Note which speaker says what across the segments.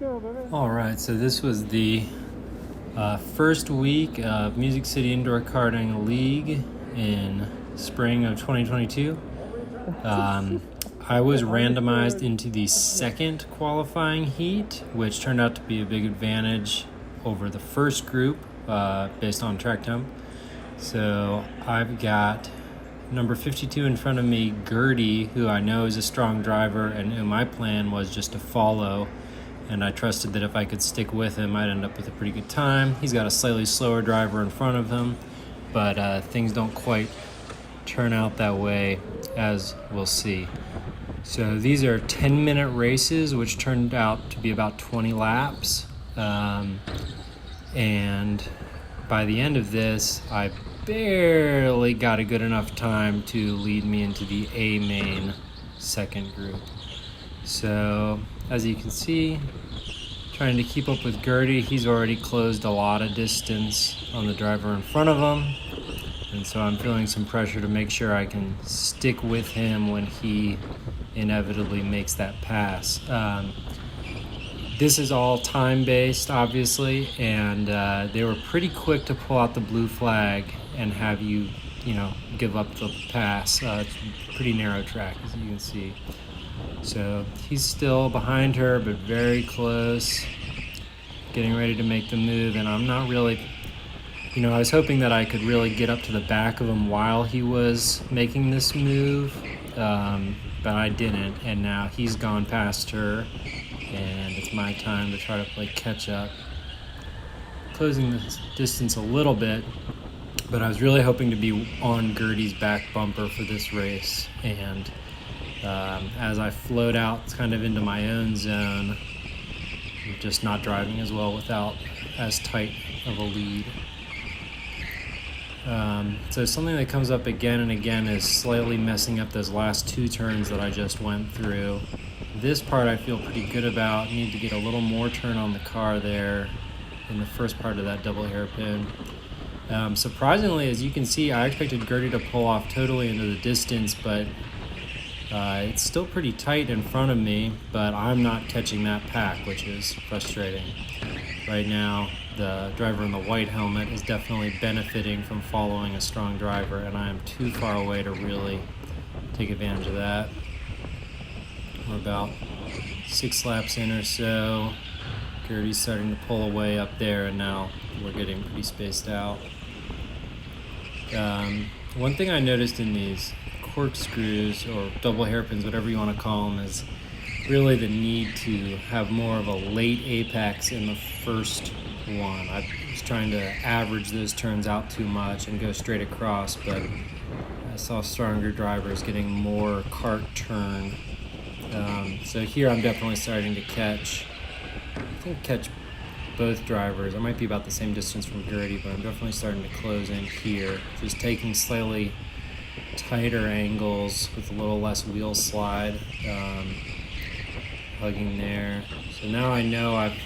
Speaker 1: Alright, so this was the first week of Music City Indoor Karting League in spring of 2022. I was randomized into the second qualifying heat, which turned out to be a big advantage over the first group based on track temp. So I've got number 52 in front of me, Gertie, who I know is a strong driver and who my plan was just to follow. And I trusted that if I could stick with him, I'd end up with a pretty good time. He's got a slightly slower driver in front of him, but things don't quite turn out that way, as we'll see. So these are 10-minute races, which turned out to be about 20 laps. And by the end of this, I barely got a good enough time to lead me into the A main second group. So as you can see, trying to keep up with Gertie. He's already closed a lot of distance on the driver in front of him. And so I'm feeling some pressure to make sure I can stick with him when he inevitably makes that pass. This is all time-based, obviously, and they were pretty quick to pull out the blue flag and have you give up the pass. It's a pretty narrow track, as you can see. So he's still behind her, but very close, getting ready to make the move. And I'm not really, I was hoping that I could really get up to the back of him while he was making this move, but I didn't. And now he's gone past her, and it's my time to try to play catch up. Closing the distance a little bit, but I was really hoping to be on Gertie's back bumper for this race. And as I float out kind of into my own zone, I'm just not driving as well without as tight of a lead. So something that comes up again and again is slightly messing up those last two turns that I just went through. This part I feel pretty good about. Need to get a little more turn on the car there in the first part of that double hairpin. Surprisingly, as you can see, I expected Gertie to pull off totally into the distance, but it's still pretty tight in front of me, but I'm not catching that pack, which is frustrating. Right now, the driver in the white helmet is definitely benefiting from following a strong driver, and I am too far away to really take advantage of that. We're about 6 laps in or so. Gertie's starting to pull away up there, and now we're getting pretty spaced out. One thing I noticed in these corkscrews or double hairpins, whatever you want to call them, is really the need to have more of a late apex in the first one. I was trying to average those turns out too much and go straight across, but I saw stronger drivers getting more kart turn. So here I'm definitely starting to catch both drivers. I might be about the same distance from Gertie, but I'm definitely starting to close in here, just taking slightly tighter angles with a little less wheel slide, hugging there. So now I know I've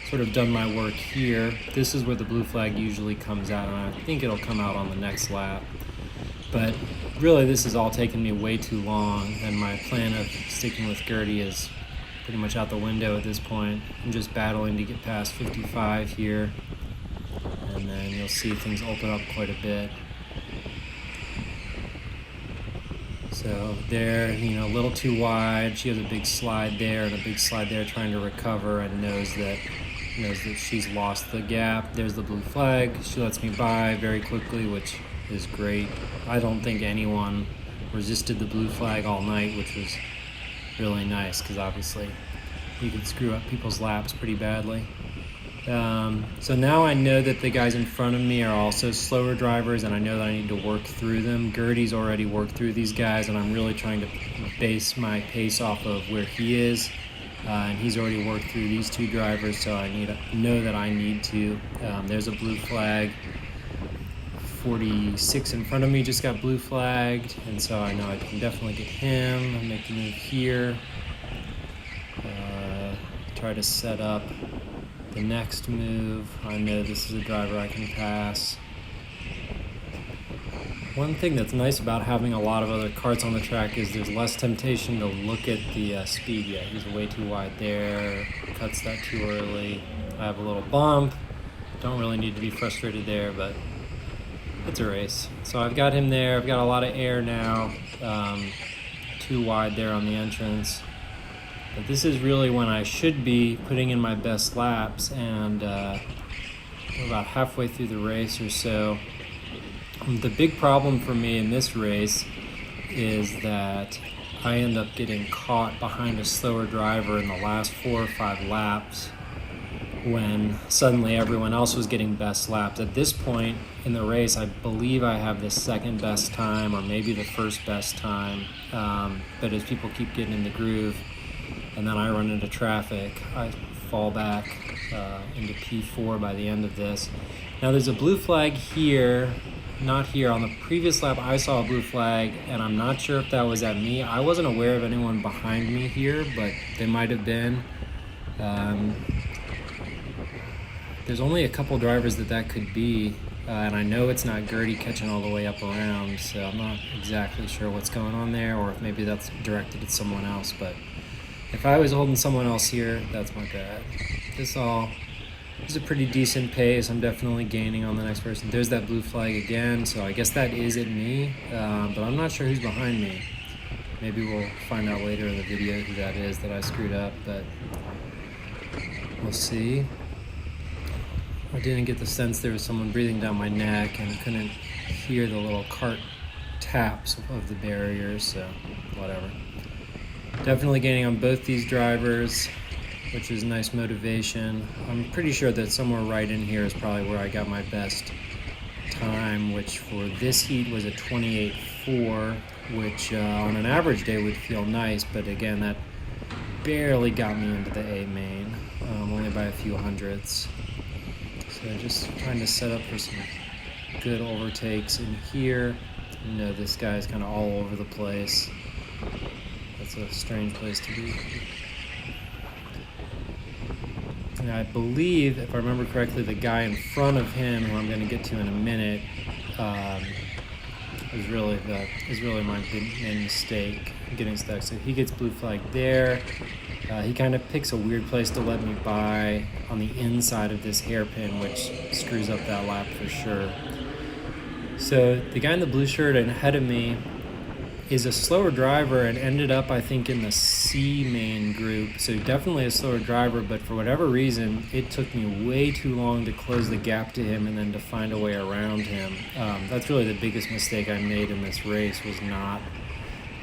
Speaker 1: sort of done my work here. This is where the blue flag usually comes out, and I think it'll come out on the next lap. But really, this has all taken me way too long, and my plan of sticking with Gertie is pretty much out the window at this point. I'm just battling to get past 55 here, and then you'll see things open up quite a bit. So there, a little too wide. She has a big slide there and a big slide there, trying to recover, and knows that she's lost the gap. There's the blue flag. She lets me by very quickly, which is great. I don't think anyone resisted the blue flag all night, which was really nice, because obviously you could screw up people's laps pretty badly. So now I know that the guys in front of me are also slower drivers, and I know that I need to work through them. Gertie's already worked through these guys, and I'm really trying to base my pace off of where he is. And he's already worked through these two drivers, so I know that I need to. There's a blue flag. 46 in front of me just got blue flagged, and so I know I can definitely get him. I'll make the move here. Try to set up the next move. I know this is a driver I can pass. One thing that's nice about having a lot of other karts on the track is there's less temptation to look at the speed yet. He's way too wide there, cuts that too early. I have a little bump. Don't really need to be frustrated there, but it's a race. So I've got him there. I've got a lot of air now. Too wide there on the entrance. But this is really when I should be putting in my best laps, and we're about halfway through the race or so. The big problem for me in this race is that I end up getting caught behind a slower driver in the last 4 or 5 laps when suddenly everyone else was getting best laps. At this point in the race, I believe I have the second best time or maybe the first best time. But as people keep getting in the groove and then I run into traffic, I fall back into P4 by the end of this. Now there's a blue flag here. Not here. On the previous lap, I saw a blue flag, and I'm not sure if that was at me. I wasn't aware of anyone behind me here, but they might have been. There's only a couple drivers that could be, and I know it's not Gertie catching all the way up around, so I'm not exactly sure what's going on there, or if maybe that's directed at someone else. But if I was holding someone else here, that's my bad. This is a pretty decent pace. I'm definitely gaining on the next person. There's that blue flag again, so I guess that is at me, but I'm not sure who's behind me. Maybe we'll find out later in the video who that is that I screwed up, but we'll see. I didn't get the sense there was someone breathing down my neck, and couldn't hear the little cart taps of the barriers, so whatever. Definitely gaining on both these drivers, which is nice motivation. I'm pretty sure that somewhere right in here is probably where I got my best time, which for this heat was a 28.4, which on an average day would feel nice, but again, that barely got me into the A main, only by a few hundredths. So just trying to set up for some good overtakes in here. You know, this guy's kind of all over the place. That's a strange place to be. And I believe, if I remember correctly, the guy in front of him, who I'm going to get to in a minute, is really my main mistake, getting stuck. So he gets blue flag there. He kind of picks a weird place to let me by on the inside of this hairpin, which screws up that lap for sure. So the guy in the blue shirt ahead of me is a slower driver and ended up, I think, in the C main group. So definitely a slower driver, but for whatever reason, it took me way too long to close the gap to him and then to find a way around him. That's really the biggest mistake I made in this race, was not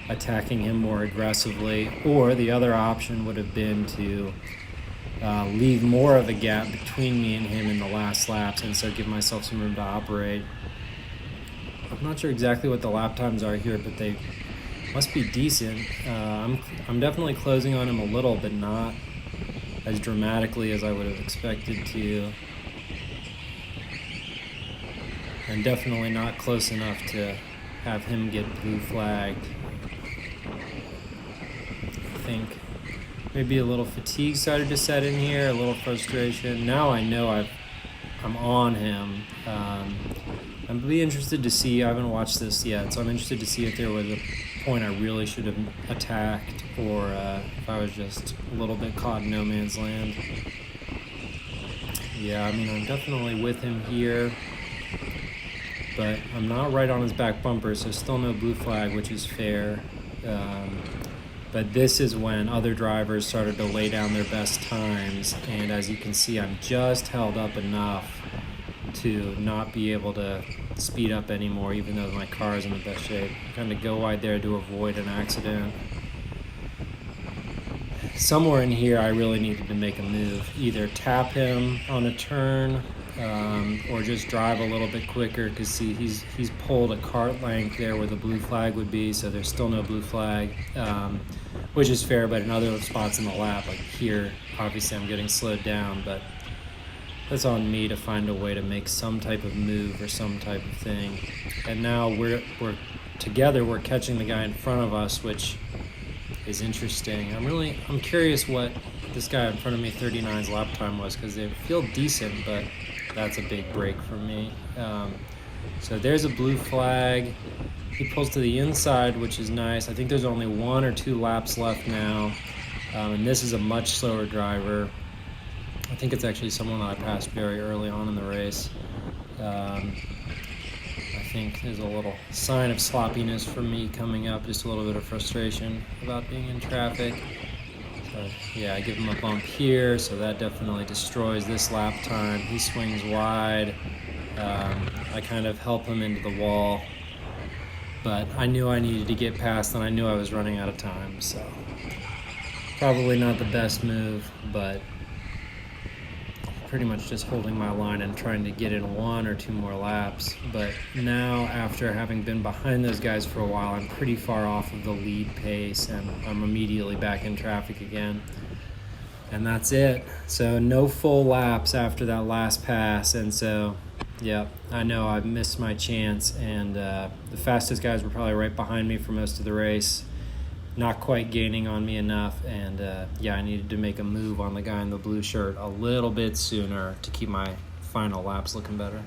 Speaker 1: attacking him more aggressively. Or the other option would have been to leave more of a gap between me and him in the last laps, and so give myself some room to operate. I'm not sure exactly what the lap times are here, but they must be decent. I'm definitely closing on him a little, but not as dramatically as I would have expected to. And definitely not close enough to have him get blue flagged. I think maybe a little fatigue started to set in here, a little frustration. Now I know I'm on him. I'm really interested to see, I haven't watched this yet, so I'm interested to see if there was a point I really should have attacked, or if I was just a little bit caught in no man's land. Yeah, I mean, I'm definitely with him here, but I'm not right on his back bumper, so still no blue flag, which is fair. But this is when other drivers started to lay down their best times, and as you can see, I'm just held up enough to not be able to speed up anymore, even though my car is in the best shape. Kind of go wide there to avoid an accident. Somewhere in here, I really needed to make a move. Either tap him on a turn, or just drive a little bit quicker, because see, he's pulled a cart length there where the blue flag would be, so there's still no blue flag, which is fair, but in other spots in the lap, like here, obviously I'm getting slowed down, but that's on me to find a way to make some type of move or some type of thing. And now we're together, we're catching the guy in front of us, which is interesting. I'm curious what this guy in front of me, 39's lap time was, because they feel decent, but that's a big break for me. So there's a blue flag. He pulls to the inside, which is nice. I think there's only 1 or 2 laps left now. And this is a much slower driver. I think it's actually someone that I passed very early on in the race. I think there's a little sign of sloppiness from me coming up, just a little bit of frustration about being in traffic. So yeah, I give him a bump here, so that definitely destroys this lap time. He swings wide. I kind of help him into the wall, but I knew I needed to get past, and I knew I was running out of time, so probably not the best move, but pretty much just holding my line and trying to get in 1 or 2 more laps. But now, after having been behind those guys for a while, I'm pretty far off of the lead pace, and I'm immediately back in traffic again. And that's it. So no full laps after that last pass, and so yeah, I know I missed my chance, and the fastest guys were probably right behind me for most of the race, not quite gaining on me enough, and yeah, I needed to make a move on the guy in the blue shirt a little bit sooner to keep my final laps looking better.